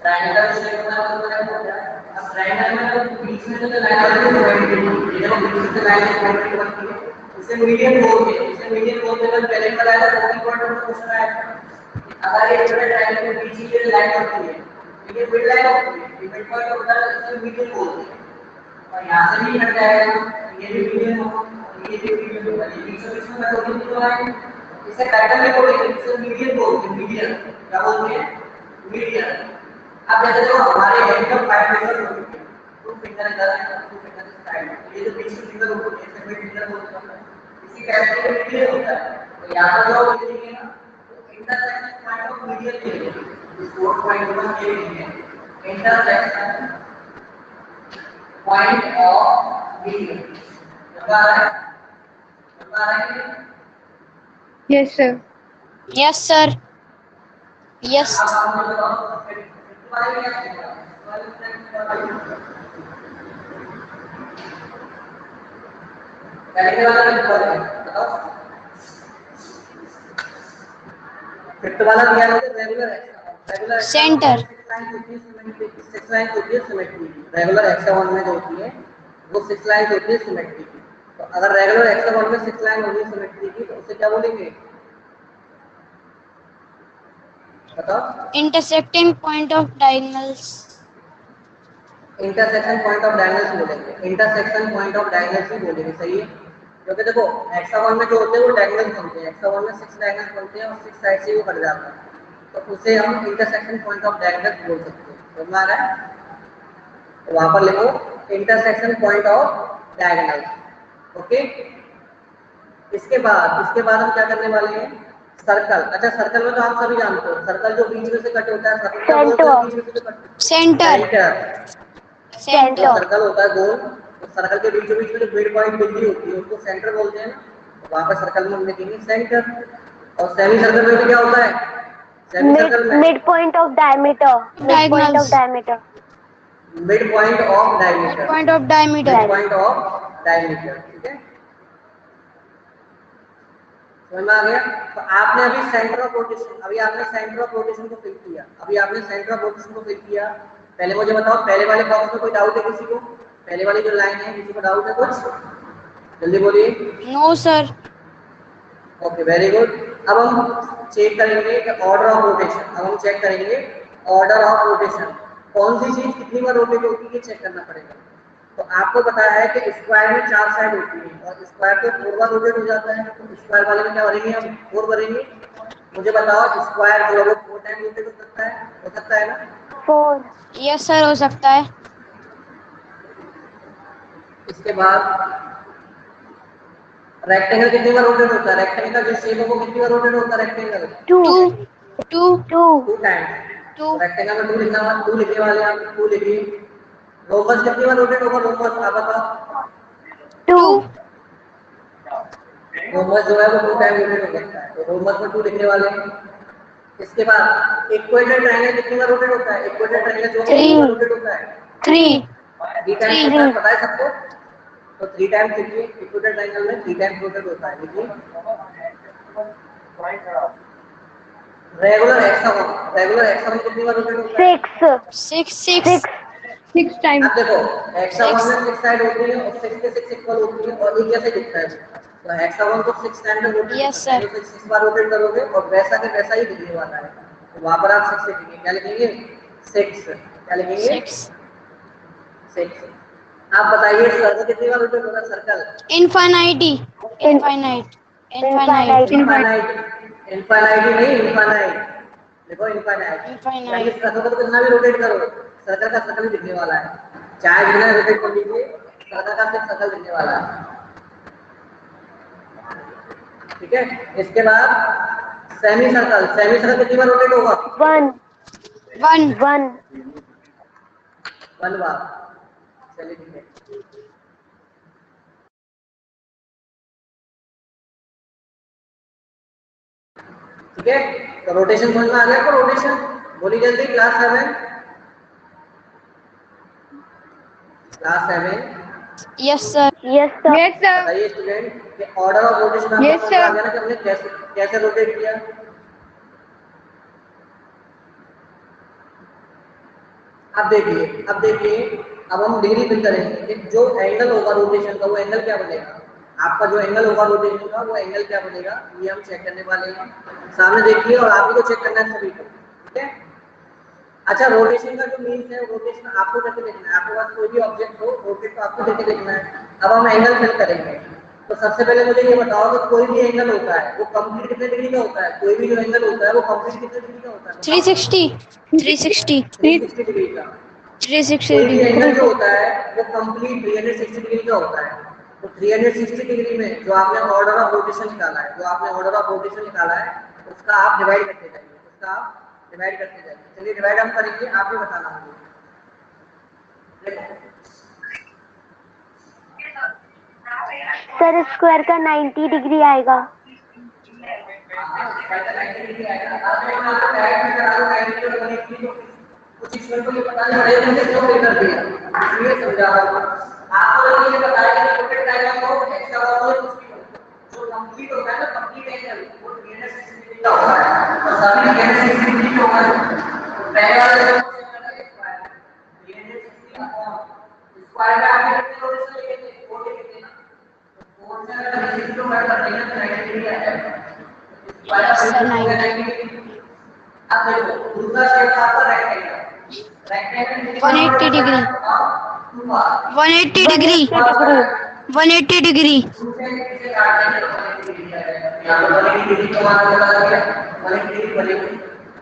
ट्रायंगल का शेप होता है तो क्या होता है? अब ट्रायंगल में जो बीच में जो लाइन बनती है ये जो बीच से लाइन बनती है इसे मीडियन बोलते हैं। इसे मीडियन बोलते हैं। पहले बताया था फोकल पॉइंट ऑफ क्वेश्चन आया था। अगर ये ट्रायंगल के बीच की जो लाइन होती है ये मिड लाइन होती है, ये मिड पॉइंट होता है, इसे मीडियन बोलते हैं। और यहाँ से भी कट जाएगा, ये भी मीडियन होगा, ये भी मीडियन होगा। ये बीच में कट होगी तो लाइन इसे पैटर्न में बोलेंगे, इसे मीडियन बोलते हैं। मीडियन क्या बोलते हैं? मीडियन। अब जैसे जो हमारे हेड का 5 फिंगर होते हैं, 2 फिंगर इधर है, 2 फिंगर इस साइड, ये जो बीच में फिंगर होते हैं इसे मिड फिंगर बोलते हैं। इसी कैसे मीडियन होता है। तो यहाँ पर जो लिखेंगे ना तो इंटरसेक्शन पॉइंट ऑफ मीडियन लिखेंगे। इस फोर्थ पॉइंट को हम ये लिखेंगे इंटरसेक्शन पॉइंट ऑफ मीडियन। समझा रहा है? समझा रहा है? Yes sir. Yes sir. Yes आप मुझे बताओ फिफ्थ वाले क्या होगा? पहले वाला बताओ। फिफ्थ वाला क्या है? Regular regular centre. 6 लाइन होती है सिमेट्री की, 6 लाइन होती है सिमेट्री की। रेगुलर हेक्सागोन में जो होती है वो 6 लाइन होती है सिमेट्री की। तो अगर रेगुलर हेक्सागोन में 6 लाइन होगी सिमेट्री की तो उसे क्या बोलेंगे? बताओ। Intersecting point of diagonals. Intersection point of diagonals बोलेंगे, इंटरसेक्शन पॉइंट ऑफ डायगोनल्स ही बोलेंगे, सही है। क्योंकि देखो हेक्सागोन में जो होते हैं वो डायगोनल्स बनते हैं, हेक्सागोन में 6 डायगोनल्स बनते हैं और 6 साइड से वो कट जाता है, तो उसे हम इंटरसेक्शन पॉइंट ऑफ डायगोनल्स बोल सकते हैं। समझ में आ रहा है? तो वहां पर लिखो intersection point of diagonals. Okay, इसके बाद हम क्या करने वाले हैं? सर्कल। अच्छा, सर्कल में तो आप सभी जानते हो, सर्कल जो बीच में से कट होता है सर्कल क्या बोलते हैं? बीच में से जो कट, सेंटर। सेंटर। सेंटर। जो सर्कल होता है गोल, तो सर्कल के बीचों बीच में जो मिड पॉइंट बिंदु होती है उसको सेंटर बोलते हैं ना, तो वहां पर सर्कल में हम लिखेंगे सेंटर। और सेमी सर्कल में भी क्या होता है? सेमी सर्कल में mid point of diameter, mid point of diagonals. Diameter. Mid point of mid diameter, point of diameter. Mid point of diameter. ठीक है, समझ में आ गया? तो आपने अभी सेंटर ऑफ रोटेशन, अभी आपने सेंटर ऑफ रोटेशन को फिल किया, अभी आपने सेंटर ऑफ रोटेशन को फिल किया। पहले मुझे बताओ, पहले वाले बॉक्स में कोई डाउट है किसी को? पहले वाली जो लाइन है किसी को डाउट है कुछ? जल्दी बोलिए। No sir. Okay, very good. अब हम चेक करेंगे कि ऑर्डर ऑफ रोटेशन, अब हम चेक करेंगे ऑर्डर ऑफ रोटेशन, कौन सी चीज कितनी बार रोटेट होती है ये चेक करना पड़ेगा। तो आपको पता है कि स्क्वायर में 4 साइड होती है और स्क्वायर तो 4 बार रोटेट हो जाता है, तो स्क्वायर वाले में क्या भरेंगे हम? 4 भरेंगे। मुझे बताओ स्क्वायर जो है वो 4 टाइम रोटेट हो सकता है ना? 4। यस सर, हो सकता है। इसके बाद रेक्टेंगल कितनी बार रोटेट होता है? रेक्टेंगल का जो शेप है वो कितनी बार रोटेट होता है? Rectangle 2 two. Two. 2 2 times. Two. तो रेक्टेंगल में 2 लिखना, 2 लिखने वाले आप 2 लिखिए। रोमस कितनी बार रोटेट होगा? रोमस आप बताओ। 2 टू। रोमस जो है वो 2 टाइम रोटेट हो सकता है, तो रोमस में 2 लिखने वाले हैं। इसके बाद इक्वेटर ट्रायंगल कितनी बार रोटेट होता है? इक्वेटर ट्रायंगल जो है कितनी बार रोटेट होता है? 3। 3 टाइम्स होता है, पता है सबको? तो 3 टाइम्स लिखिए, इक्वेटर ट्रायंगल में 3 टाइम्स रोटेट होता है। लिखिए रेगुलर हेक्सागोन कितनी बार रोटेट होता है? 6 6। 6 अब times. देखो हेक्सागोन में 6 साइड होती है और 6 के 6 इक्वल होती है और ये कैसे दिखता है? तो हेक्सागोन को 6 टाइम में रोटेट यस करना है, सर। तो 6 बार रोटेट करोगे और वैसा के वैसा ही दिखने वाला है। तो वहां पर आप 6 लिखेंगे। क्या लिखेंगे? 6। क्या लिखेंगे? 6। 6। आप बताइए सर्कल कितनी बार रोटेट होगा? Circle infinity. Infinite. Infinite. infinity. Infinite, infinite नहीं इनफाइनाइट। देखो इनफाइनाइट, यानी इनफाइनाइट। सर्कल को कितना भी रोटेट करो सर्कल का सर्कल ही दिखने वाला है, चाहे जितना रोटेट कर लीजिए सर्कल का सिर्फ सर्कल दिखने वाला है। ठीक है, इसके बाद सेमी सर्कल, सेमी सर्कल कितनी बार रोटेट होगा? 1 1। 1 1 बार। चलिए ठीक है। ठीक है, तो रोटेशन समझ में आ गया? तो रोटेशन बोली जल्दी। Class 7, class 7 yes sir. yes sir. Yes, sir. बताइए स्टूडेंट कि ऑर्डर ऑफ रोटेशन आपको Yes, समझ में sir. आ गया ना कि हमने कैसे कैसे रोटेट किया? अब देखिए अब हम डिग्री फिल करेंगे कि जो एंगल होगा रोटेशन का वो एंगल क्या बनेगा। आपका जो एंगल होगा रोटेशन का वो एंगल क्या बनेगा ये हम चेक करने वाले हैं। सामने देखिए और आप ही को चेक करना है सभी को। ठीक है, अच्छा रोटेशन का जो मीन्स है रोटेशन आपको कैसे देखना है? आपके पास कोई भी ऑब्जेक्ट हो रोटेट तो आपको कैसे देखना है? अब हम एंगल फिल करेंगे। तो सबसे पहले मुझे ये बताओ कि कोई भी एंगल होता है वो कंप्लीट कितने डिग्री का होता है? कोई भी जो एंगल होता है वो कंप्लीट कितने डिग्री का होता है? 360। 360। 360 डिग्री का। 360 कोई भी डिग्री। एंगल जो होता है वो कंप्लीट 360 डिग्री का होता है। तो 360 डिग्री में जो आपने ऑर्डर ऑफ रोटेशन निकाला है, उसका आप डिवाइड करते जाइए। चलिए डिवाइड हम करेंगे, आप ही बताना मुझे। सर स्क्वायर का 90 डिग्री आएगा। फाइव 90 डिग्री आएगा। अब मैं आपको डायरेक्ट में करा दूं 90 डिग्री बने की तो कुछ इसमें को ये पता नहीं पड़ेगा मैंने क्यों फिल्टर दिया, इसलिए समझा रहा हूं आपको। ये बताया कि रोटेट डायग्राम को एक्स्ट्रा और कुछ भी जो कंप्लीट होता है ना, कंप्लीट एंगल वो 360 डिग्री का होता है। तो सभी 360 डिग्री के होगा। तो पहले वाले जो स्क्वायर 360 अपॉन स्क्वायर का आगे कितने रोटेशन लेंगे, 4 लेंगे ना। तो 4 से अगर 360 को काट देंगे तो 90 डिग्री आ जाएगा। स्क्वायर का 90 डिग्री। अब देखो दूसरा शेप था आपका rectangle. Rectangle 180 degree 180 degree 180 degree.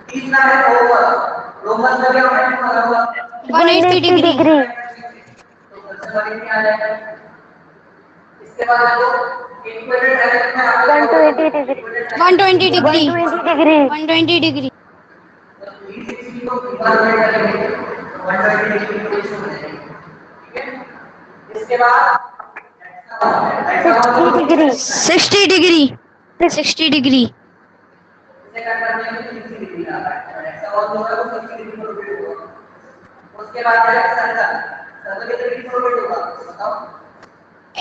तीसरा है ओवर, रोमन में क्या होगा 180 डिग्री। तो कंसर्वेटिव क्या आ जाएगा। इसके बाद देखो इक्वेटेड डायरेक्शन में आपको 120 डिग्री 120 डिग्री 120 डिग्री 120 डिग्री। तो 360 को डिवाइड करेंगे तो 120 डिग्री की पोजीशन हो जाएगी। ठीक है, इसके बाद 60 डिग्री 60 डिग्री 60 डिग्री। इसे कट करने में 60 डिग्री आता है। ऐसा और जो है वो 60 डिग्री पर रोटेट होगा। उसके बाद है सर्कल। सर्कल कितने डिग्री पर रोटेट होगा बताओ।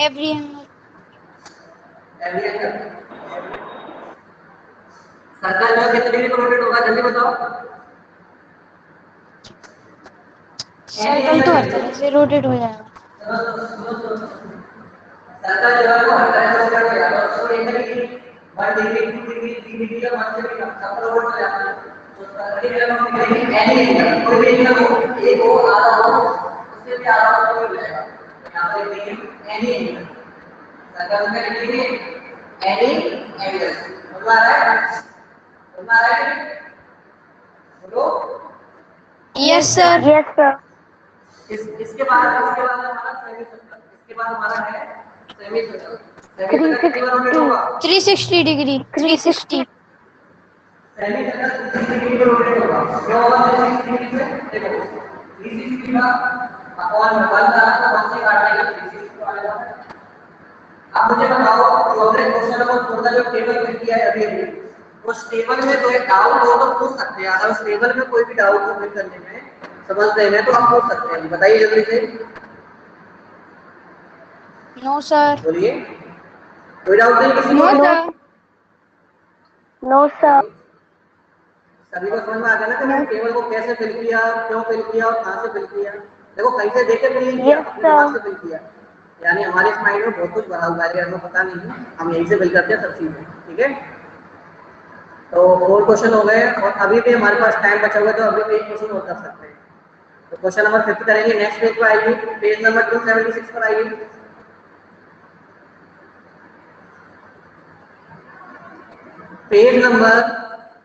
एवरी एंगल सर्कल जो कितने डिग्री पर रोटेट होगा जल्दी बताओ। सर्कल तो हर तरह से रोटेट हो जाएगा। सर्कल जो है वो हर तरह से रोटेट हो जाएगा। उसको एंगल की 1 डिग्री 2 डिग्री 3 डिग्री का 1 से भी कम सब रोटेट हो जाता है। तो सर्कल के हम देखेंगे एनी एंगल कोई भी एंगल हो, एक हो आधा हो उससे भी आधा हो जाएगा। यहां पर देखेंगे एनी एंगल सर्कल में लिखेंगे एनी एंगल। समझ आ रहा है, समझ आ रहा है बोलो। Yes sir. यस सर इसके बाद हमारा सेमी सर्कल। इसके बाद हमारा है सेमी सर्कल। सेमी सर्कल कितनी बार रोटेट होगा 360 डिग्री 360। सेमी सर्कल 360 डिग्री पर रोटेट होगा। क्यों होगा 360 डिग्री से देखो 360 का अपॉन 1 था तो 1 से काट देंगे 360 को आएगा। अब मुझे बताओ जो हमने क्वेश्चन नंबर 4 का जो टेबल फिल किया है अभी अभी उस टेबल में कोई डाउट हो तो पूछ सकते हैं। अगर उस टेबल में कोई भी डाउट हो फिल करने में समझ रहे हैं तो आप पूछ सकते हैं। बताइए जल्दी से नो सर। बोलिए कोई डाउट नहीं किसी नो को। सर। नो सर सभी को समझ में आ गया ना कि मैंने टेबल को कैसे फिल किया, क्यों फिल किया और कहां से फिल किया। देखो कहीं से देख के फिल नहीं किया, Yes, अपने दिमाग sir. से फिल किया। यानी हमारे इस माइंड में बहुत कुछ भरा हुआ है, हमें पता नहीं है, हम यहीं से फिल करते हैं सब चीजें। ठीक है, तो 4 क्वेश्चन हो गए और अभी भी हमारे पास टाइम बचा हुआ है तो अभी भी एक क्वेश्चन और कर सकते हैं। तो क्वेश्चन नंबर 50 करेंगे। नेक्स्ट पेज पर आइए, पेज नंबर 276 पर आइए। पेज नंबर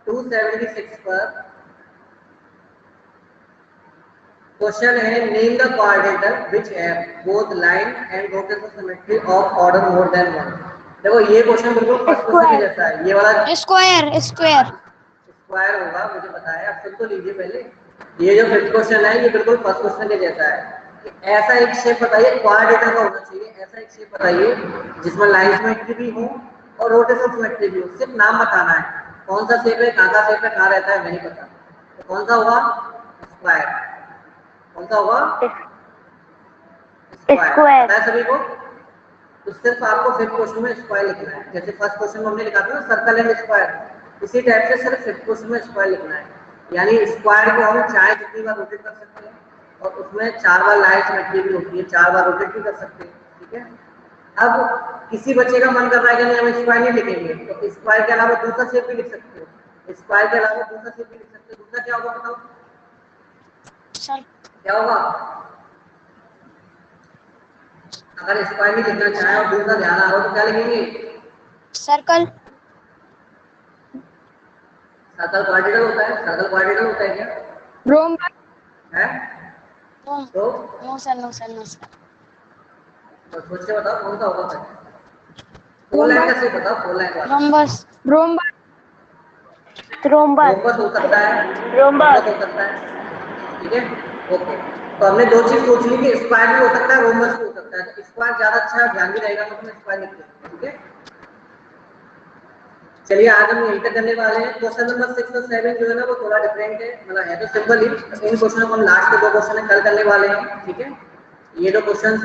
276 पर क्वेश्चन है name the coordinator which have both line and rotation symmetry of order more than 1। देखो ये क्वेश्चन बिल्कुल फर्स्ट क्वेश्चन के जैसा है। ये वाला स्क्वायर स्क्वायर स्क्वायर होगा, मुझे बताया। आप सुन तो लीजिए पहले। ये जो फिफ्थ क्वेश्चन है ये बिल्कुल फर्स्ट क्वेश्चन के जैसा है। ऐसा एक शेप बताइए, कोऑर्डिनेटर का होना चाहिए। ऐसा एक शेप बताइए जिसमें लाइन सिमेट्री भी हो और रोटेशन सिमेट्री भी हो। सिर्फ नाम बताना है, कौन सा शेप है, कहाँ का शेप है, कहाँ रहता है, नहीं पता। तो कौन सा होगा स्क्वायर। कौन सा होगा स्क्वायर पता है सभी को। तो सिर्फ आपको फिफ्थ क्वेश्चन में स्क्वायर लिखना है। जैसे फर्स्ट क्वेश्चन में हमने लिखा था ना सर्कल एंड स्क्वायर, इसी टाइप से सिर्फ फिफ्थ क्वेश्चन में स्क्वायर लिखना है। यानी स्क्वायर को हम चाहे जितनी बार रोटेट कर सकते हैं और उसमें 4 बार लाइन सिमेट्री भी होती है, 4 बार रोटेट भी कर सकते हैं। ठीक है, अब किसी बच्चे का मन कर रहा है कि नहीं हम स्क्वायर नहीं लिखेंगे तो स्क्वायर के अलावा दूसरा शेप भी लिख सकते हो। स्क्वायर के अलावा दूसरा शेप भी लिख सकते हो। दूसरा क्या होगा बताओ सर। क्या होगा। अगर स्क्वायर नहीं लिखना चाहे और दूसरा ध्यान आ रहा हो तो क्या लिखेंगे सर्कल। सर्कल क्वाड्रेटल होता है। सर्कल क्वाड्रेटल होता है क्या रोमबस है। तो no sir no sir no sir. सोच के बताओ कौन सा होगा फिर। 4 लाइन का शेप बताओ। 4 लाइन वाला रोम्बस रोमबस रोम्बस रोम्बस हो सकता है, रोम्बस हो सकता है। ठीक है, ओके। तो हमने 2 चीज सोच ली कि स्क्वायर भी हो सकता है, रोम्बस भी हो सकता है। तो स्क्वायर ज्यादा अच्छा ध्यान भी रहेगा तो मैं स्क्वायर लिख दूंगा। ठीक है, चलिए आज हम यहीं तक करने वाले हैं। क्वेश्चन नंबर 6 और 7 जो है ना वो थोड़ा डिफरेंट है, मतलब है तो सिंपल ही। इन क्वेश्चन को हम लास्ट के 2 क्वेश्चन कल करने वाले हैं, ठीक है। ये 2 क्वेश्चन है